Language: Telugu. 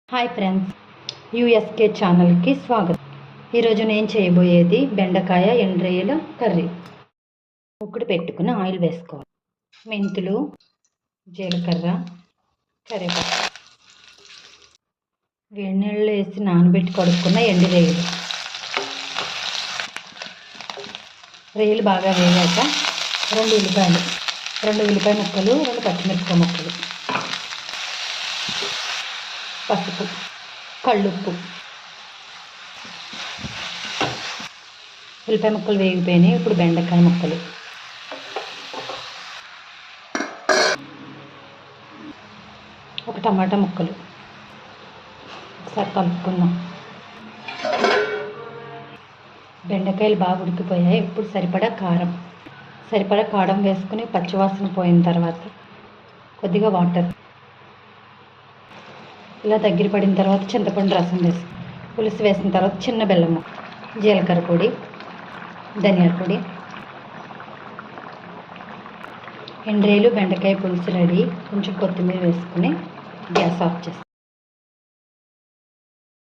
హాయ్ ఫ్రెండ్స్, యూఎస్కే ఛానల్కి స్వాగతం. ఈరోజు నేను చేయబోయేది బెండకాయ ఎండ్రయ్యల కర్రీ. ఉక్కుడు పెట్టుకుని ఆయిల్ వేసుకోవాలి. మెంతులు, జీలకర్ర, కరివేపాకు, వేడి నీళ్ళు వేసి నానబెట్టి కడుక్కున్న ఎండు రొయ్యలు. రొయ్యలు బాగా వేగాక రెండు ఉల్లిపాయ ముక్కలు, 2 పచ్చిమిరపకాయ ముక్కలు, పసుపు, కళ్ళుప్పు. ఉల్లిపాయ ముక్కలు వేగిపోయినాయి. ఇప్పుడు బెండకాయ ముక్కలు, ఒక టమాటా ముక్కలు ఒకసారి కలుపుకుందాం. బెండకాయలు బాగా ఉడికిపోయాయి. ఇప్పుడు సరిపడా కారం వేసుకుని పచ్చివాసన పోయిన తర్వాత కొద్దిగా వాటర్. ఇలా దగ్గర పడిన తర్వాత చింతపండు రసం వేసి పులుసు వేసిన తర్వాత చిన్న బెల్లము, జీలకర్ర పొడి, ధనియాల పొడి. ఎండ్రేలు బెండకాయ పులుసు రెడీ. కొంచెం కొత్తిమీర వేసుకుని గ్యాస్ ఆఫ్ చేస్తాం.